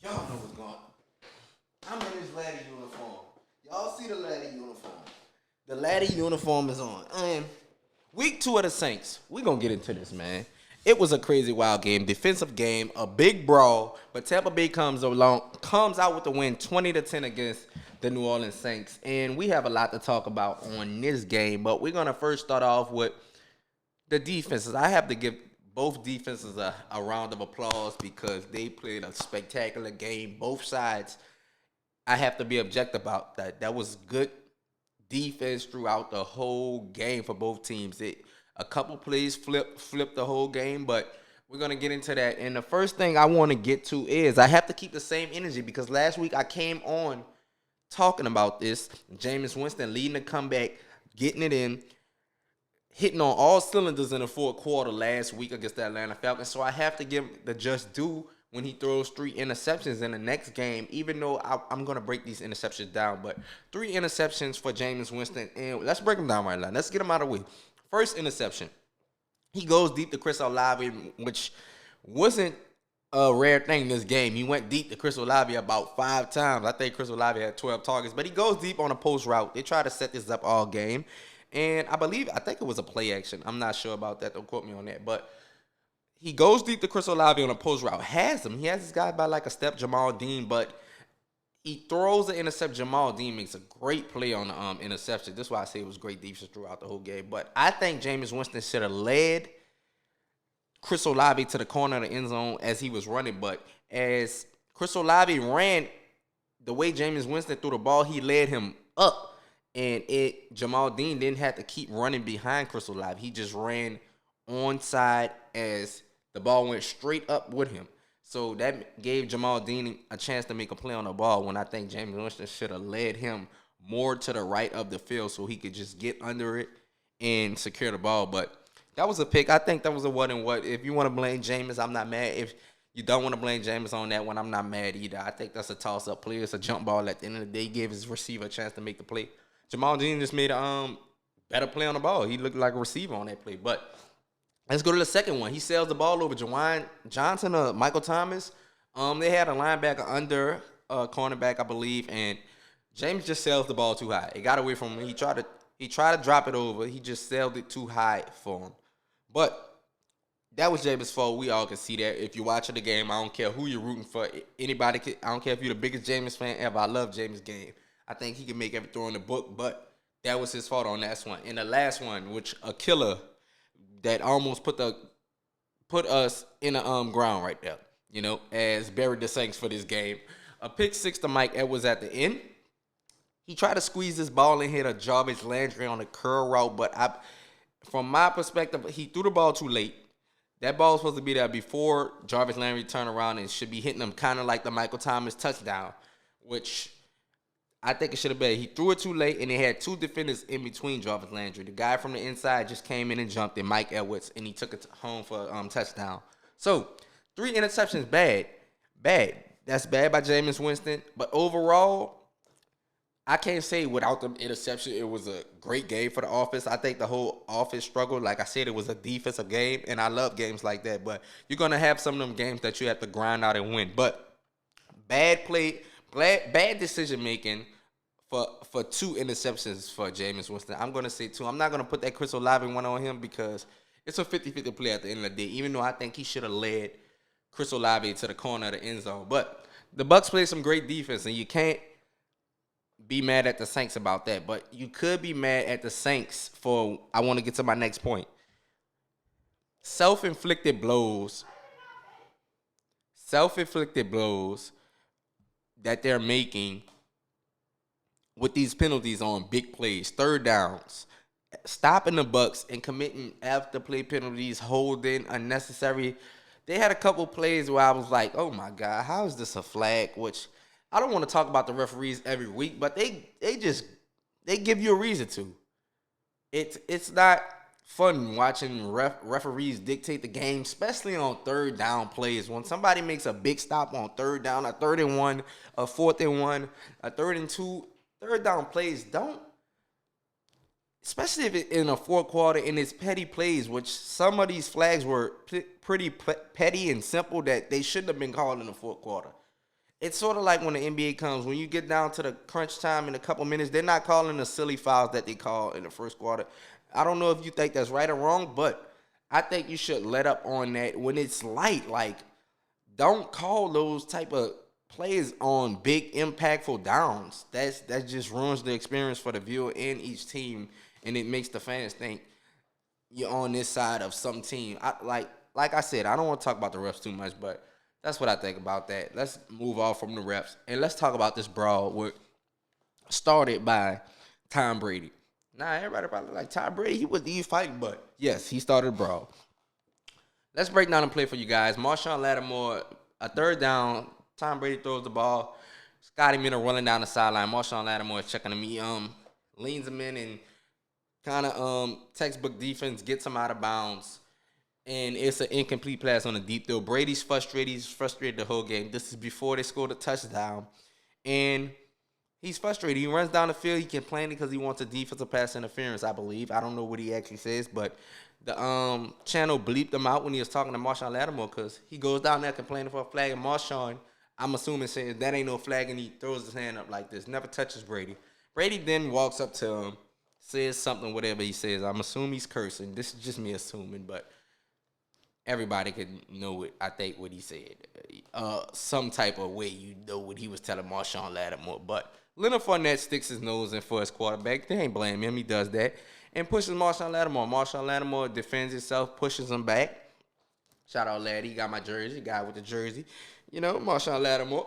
Y'all know what's going on. I'm in this laddie uniform. Y'all see the laddie uniform. The laddie uniform is on. And week 2 of the Saints. We gonna get into this, man. It was a crazy wild game, defensive game, a big brawl, but Tampa Bay comes out with the win 20-10 against the New Orleans Saints. And we have a lot to talk about on this game, but we're gonna first start off with the defenses. I have to give both defenses a round of applause because they played a spectacular game. Both sides, I have to be objective about that. That was good defense throughout the whole game for both teams. A couple plays flipped the whole game, but we're gonna get into that. And the first thing I want to get to is I have to keep the same energy because last week I came on talking about this. Jameis Winston leading the comeback, getting it in, hitting on all cylinders in the fourth quarter last week against the Atlanta Falcons. So I have to give the just due when he throws 3 interceptions in the next game, even though I'm going to break these interceptions down. But 3 interceptions for Jameis Winston. And let's break them down right now. Let's get them out of the way. First interception. He goes deep to Chris Olave, which wasn't a rare thing in this game. He went deep to Chris Olave about 5 times. I think Chris Olave had 12 targets. But he goes deep on a post route. They try to set this up all game. And I think it was a play action. I'm not sure about that. Don't quote me on that. But he goes deep to Chris Olave on a post route. Has him. He has this guy by like a step, Jamal Dean. But he throws the intercept. Jamal Dean makes a great play on the interception. That's why I say it was great defense throughout the whole game. But I think Jameis Winston should have led Chris Olave to the corner of the end zone as he was running. But as Chris Olave ran, the way Jameis Winston threw the ball, he led him up. And Jamal Dean didn't have to keep running behind Chris Olave. He just ran onside as the ball went straight up with him. So that gave Jamal Dean a chance to make a play on the ball when I think Jameis Winston should have led him more to the right of the field so he could just get under it and secure the ball. But that was a pick. I think that was a what and what. If you want to blame Jameis, I'm not mad. If you don't want to blame Jameis on that one, I'm not mad either. I think that's a toss-up play. It's a jump ball at the end of the day. Give his receiver a chance to make the play. Jamal Dean just made a better play on the ball. He looked like a receiver on that play. But let's go to the second one. He sails the ball over Jawan Johnson or Michael Thomas. They had a linebacker under cornerback, I believe, and James just sails the ball too high. It got away from him. He tried to drop it over. He just sailed it too high for him. But that was Jameis' fault. We all can see that. If you're watching the game, I don't care who you're rooting for. I don't care if you're the biggest Jameis fan ever. I love Jameis' game. I think he can make every throw in the book, but that was his fault on that one. And the last one, which a killer that almost put us in the ground right there, as buried the Saints for this game. A pick 6 to Mike Edwards at the end. He tried to squeeze this ball and hit a Jarvis Landry on a curl route, but from my perspective, he threw the ball too late. That ball was supposed to be there before Jarvis Landry turned around and should be hitting him kind of like the Michael Thomas touchdown, which I think it should have been. He threw it too late, and they had 2 defenders in between Jarvis Landry. The guy from the inside just came in and jumped, and Mike Edwards, and he took it home for touchdown. So, 3 interceptions, bad. That's bad by Jameis Winston. But overall, I can't say without the interception, it was a great game for the offense. I think the whole offense struggled. Like I said, it was a defensive game, and I love games like that. But you're going to have some of them games that you have to grind out and win. But bad play, bad decision-making for 2 interceptions for Jameis Winston. I'm going to say 2. I'm not going to put that Chris Olave one on him because it's a 50-50 play at the end of the day, even though I think he should have led Chris Olave to the corner of the end zone. But the Bucs played some great defense, and you can't be mad at the Saints about that. But you could be mad at the Saints for, I want to get to my next point, self-inflicted blows that they're making with these penalties on big plays, third downs, stopping the Bucs and committing after play penalties, holding unnecessary. They had a couple plays where I was like, oh my God, how is this a flag? Which I don't want to talk about the referees every week, but they give you a reason to. It's not fun watching referees dictate the game, especially on third down plays. When somebody makes a big stop on third down, a 3rd and 1, a 4th and 1, a 3rd and 2, third down plays don't, especially if it's in a fourth quarter and it's petty plays, which some of these flags were pretty petty and simple that they shouldn't have been called in the fourth quarter. It's sort of like when the NBA comes, when you get down to the crunch time in a couple minutes, they're not calling the silly fouls that they call in the first quarter. I don't know if you think that's right or wrong, but I think you should let up on that when it's light. Like, don't call those type of plays on big impactful downs. That just ruins the experience for the viewer and each team, and it makes the fans think you're on this side of some team. Like I said, I don't want to talk about the refs too much, but that's what I think about that. Let's move off from the refs and let's talk about this brawl started by Tom Brady. Nah, everybody probably like Tom Brady. He's fighting, but yes, he started a brawl. Let's break down and play for you guys. Marshawn Lattimore, a third down. Tom Brady throws the ball. Scotty Miller running down the sideline. Marshawn Lattimore is checking him. He leans him in and kind of textbook defense gets him out of bounds. And it's an incomplete pass on a deep throw. Brady's frustrated. He's frustrated the whole game. This is before they scored a touchdown. And he's frustrated. He runs down the field. He complaining because he wants a defensive pass interference, I believe. I don't know what he actually says, but the channel bleeped him out when he was talking to Marshawn Lattimore because he goes down there complaining for a flag. And Marshawn, I'm assuming, says that ain't no flag, and he throws his hand up like this. Never touches Brady. Brady then walks up to him, says something, whatever he says. I'm assuming he's cursing. This is just me assuming, but everybody could know what I think what he said. Some type of way you know what he was telling Marshawn Lattimore. But Leonard Fournette sticks his nose in for his quarterback. They ain't blame him. He does that. And pushes Marshawn Lattimore. Marshawn Lattimore defends himself, pushes him back. Shout out, Laddie. He got my jersey. Guy with the jersey. You know, Marshawn Lattimore.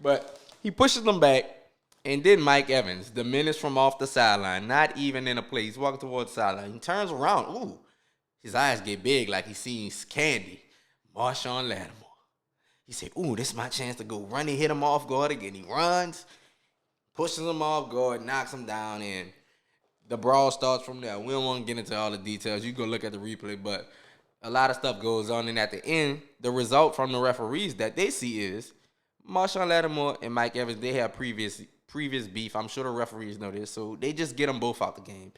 But he pushes him back. And then Mike Evans, the menace from off the sideline, not even in a play. He's walking towards the sideline. He turns around. Ooh. His eyes get big like he sees candy. Marshawn Lattimore. He said, ooh, this is my chance to go run and hit him off guard again. He runs, pushes him off guard, knocks him down, and the brawl starts from there. We don't want to get into all the details. You go look at the replay, but a lot of stuff goes on. And at the end, the result from the referees that they see is Marshawn Lattimore and Mike Evans, they have previous beef. I'm sure the referees know this, so they just get them both out the game.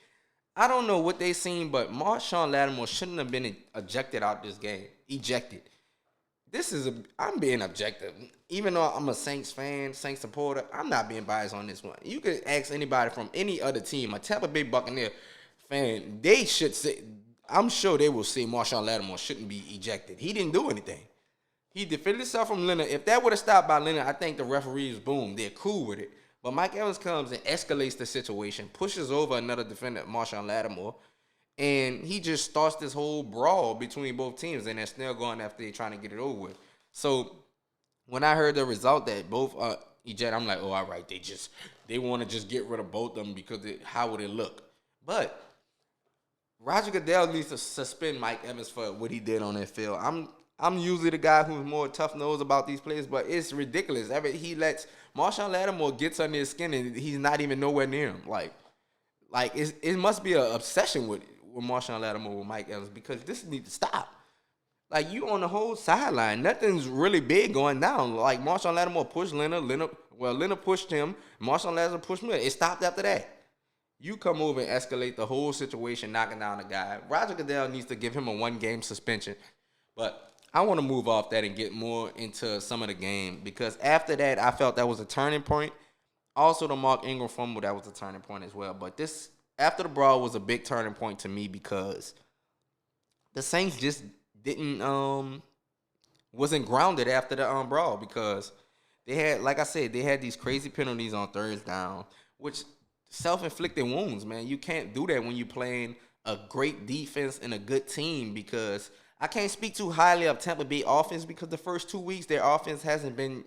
I don't know what they seen, but Marshawn Lattimore shouldn't have been ejected out this game. Ejected. I'm being objective. Even though I'm a Saints fan, Saints supporter, I'm not being biased on this one. You could ask anybody from any other team, a Tampa Bay Buccaneer fan, they should say, I'm sure they will say Marshawn Lattimore shouldn't be ejected. He didn't do anything. He defended himself from Leonard. If that would have stopped by Leonard, I think the referees, boom, they're cool with it. But Mike Evans comes and escalates the situation, pushes over another defender, Marshawn Lattimore, and he just starts this whole brawl between both teams, and they're still going after they're trying to get it over with. So when I heard the result that both eject, I'm like, oh, all right, they want to just get rid of both of them because how would it look? But Roger Goodell needs to suspend Mike Evans for what he did on that field. I'm usually the guy who's more tough-nosed about these plays, but it's ridiculous. He lets Marshawn Lattimore gets under his skin, and he's not even nowhere near him. Like it must be an obsession with Marshawn Lattimore with Mike Evans because this needs to stop. Like, you on the whole sideline. Nothing's really big going down. Like, Marshawn Lattimore pushed Leonard. Leonard pushed him. Marshawn Lattimore pushed me. It stopped after that. You come over and escalate the whole situation, knocking down a guy. Roger Goodell needs to give him a one-game suspension. But I want to move off that and get more into some of the game because after that, I felt that was a turning point. Also, the Mark Ingram fumble, that was a turning point as well. But this, after the brawl, was a big turning point to me because the Saints just wasn't grounded after the brawl because they had, like I said, they had these crazy penalties on third down, which self-inflicted wounds, man. You can't do that when you're playing a great defense and a good team because I can't speak too highly of Tampa Bay offense because the first 2 weeks their offense hasn't been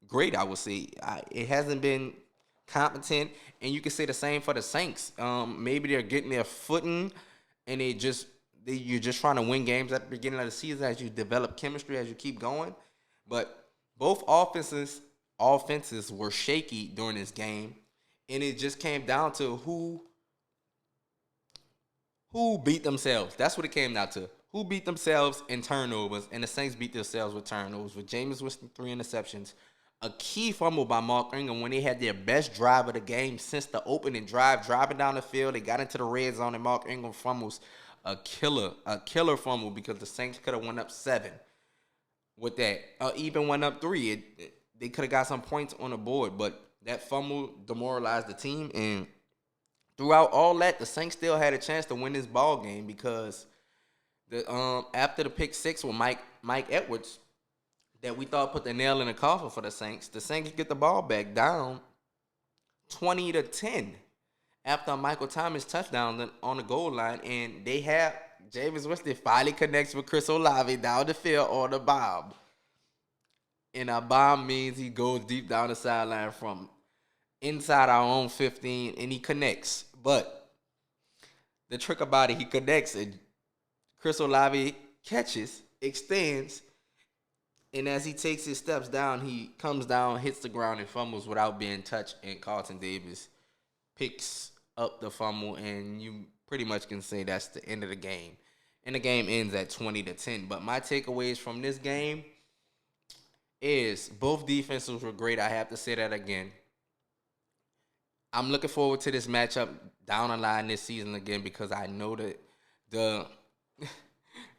great, I would say. It hasn't been competent, and you can say the same for the Saints. Maybe they're getting their footing, and you're just trying to win games at the beginning of the season as you develop chemistry, as you keep going. But both offenses were shaky during this game, and it just came down to who beat themselves. That's what it came down to. Who beat themselves in turnovers, and the Saints beat themselves with turnovers. With Jameis Winston, 3 interceptions. A key fumble by Mark Ingram when they had their best drive of the game since the opening drive, driving down the field. They got into the red zone, and Mark Ingram fumbles a killer fumble because the Saints could have went up 7 with that. Even went up 3. they could have got some points on the board, but that fumble demoralized the team. And throughout all that, the Saints still had a chance to win this ball game because the after the pick six with Mike Edwards that we thought put the nail in the coffin for the Saints get the ball back down 20-10 after a Michael Thomas touchdown on the goal line, and they have Jameis Winston finally connects with Chris Olave down the field on the bomb. And a bomb means he goes deep down the sideline from inside our own 15, and he connects. But the trick about it, he connects, and Chris Olave catches, extends, and as he takes his steps down, he comes down, hits the ground, and fumbles without being touched, and Carlton Davis picks up the fumble, and you pretty much can say that's the end of the game. And the game ends at 20-10. But my takeaways from this game is both defenses were great. I have to say that again. I'm looking forward to this matchup down the line this season again because I know that the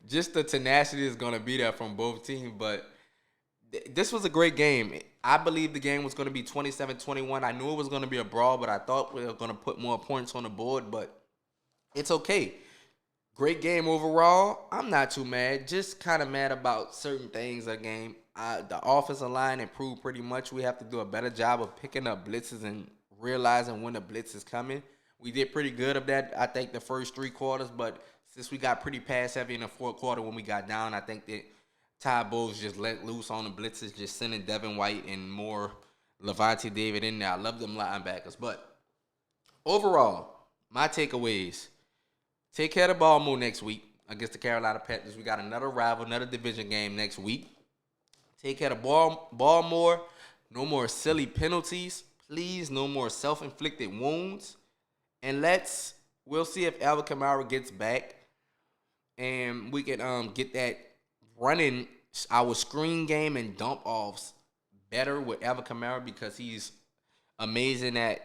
just the tenacity is going to be there from both teams. But this was a great game. I believe the game was going to be 27-21. I knew it was going to be a brawl, but I thought we were going to put more points on the board. But it's okay. Great game overall. I'm not too mad. Just kind of mad about certain things of the game. The offensive line improved pretty much. We have to do a better job of picking up blitzes and realizing when the blitz is coming. We did pretty good of that, I think, the first 3 quarters. But since we got pretty pass heavy in the fourth quarter when we got down, I think that Ty Bowles just let loose on the blitzes, just sending Devin White and more Levante David in there. I love them linebackers. But overall, my takeaways. Take care of the ball more next week against the Carolina Panthers. We got another rival, another division game next week. Take care of the ball more. No more silly penalties. Please, no more self-inflicted wounds. And we'll see if Alvin Kamara gets back. And we can get that running our screen game and dump offs better with Alvin Kamara because he's amazing at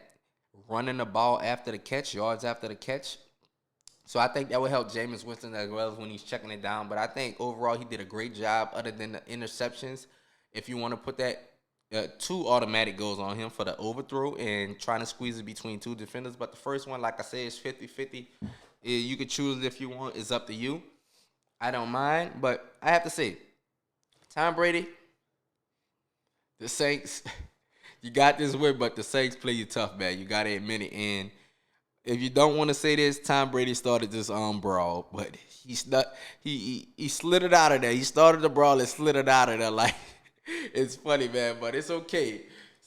running the ball after the catch, yards after the catch. So I think that will help Jameis Winston as well as when he's checking it down. But I think overall he did a great job other than the interceptions. If you want to put that 2 automatic goals on him for the overthrow and trying to squeeze it between 2 defenders. But the first one, like I said, is 50-50. You could choose it if you want. It's up to you. I don't mind. But I have to say, Tom Brady, the Saints, you got this win, but the Saints play you tough, man. You got to admit it. And if you don't want to say this, Tom Brady started this brawl, but he slid it out of there. He started the brawl and slid it out of there. Like, it's funny, man, but it's okay.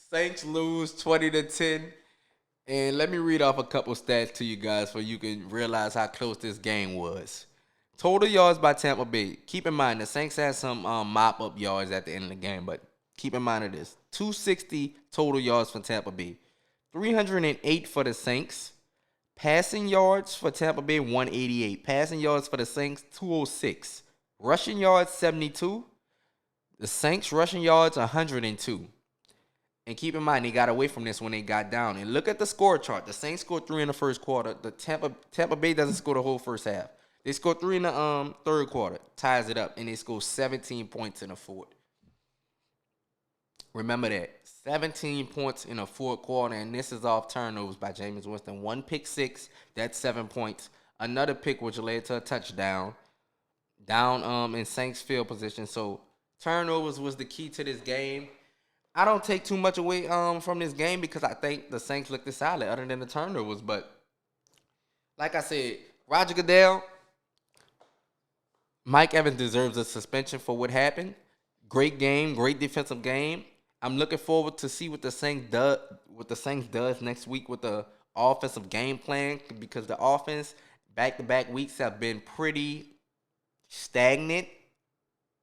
Saints lose 20-10. And let me read off a couple stats to you guys so you can realize how close this game was. Total yards by Tampa Bay. Keep in mind, the Saints had some mop-up yards at the end of the game, but keep in mind of this. 260 total yards for Tampa Bay. 308 for the Saints. Passing yards for Tampa Bay, 188. Passing yards for the Saints, 206. Rushing yards, 72. The Saints rushing yards, 102. And keep in mind, they got away from this when they got down. And look at the score chart. The Saints scored 3 in the first quarter. The Tampa Bay doesn't score the whole first half. They scored 3 in the third quarter. Ties it up. And they scored 17 points in the fourth. Remember that. 17 points in the fourth quarter, and this is off turnovers by Jameis Winston. 1 pick six, that's 7 points. Another pick which led to a touchdown. Down in Saints field position. So turnovers was the key to this game. I don't take too much away from this game because I think the Saints looked solid other than the turnovers. But like I said, Roger Goodell, Mike Evans deserves a suspension for what happened. Great game, great defensive game. I'm looking forward to see what the Saints does next week with the offensive game plan because the offense back-to-back weeks have been pretty stagnant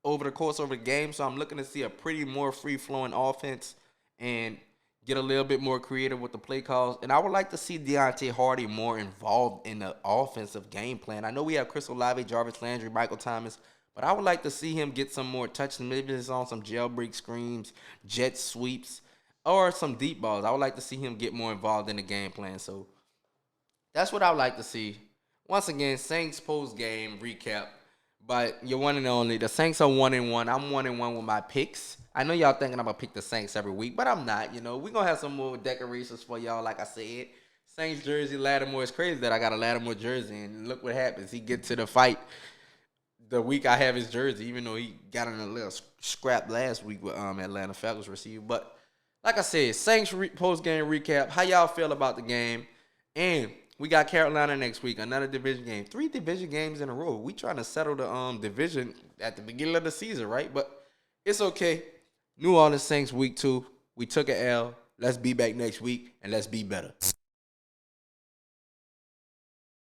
over the course of the game. So I'm looking to see a pretty more free-flowing offense and get a little bit more creative with the play calls. And I would like to see Deontay Hardy more involved in the offensive game plan. I know we have Chris Olave, Jarvis Landry, Michael Thomas, but I would like to see him get some more touches. Maybe it's on some jailbreak screens, jet sweeps, or some deep balls. I would like to see him get more involved in the game plan. So that's what I would like to see. Once again, Saints post-game recap. But you're one and only. The Saints are 1-1. I'm 1-1 with my picks. I know y'all thinking I'm gonna pick the Saints every week, but I'm not. You know, we gonna have some more decorations for y'all. Like I said, Saints jersey, Lattimore. It's crazy that I got a Lattimore jersey, and look what happens. He get to the fight the week I have his jersey, even though he got in a little scrap last week with Atlanta Falcons receiver. But like I said, Saints post game recap. How y'all feel about the game? And we got Carolina next week, another division game. 3 division games in a row. We trying to settle the division at the beginning of the season, right? But it's okay. New Orleans Saints week 2. We took an L. Let's be back next week, and let's be better.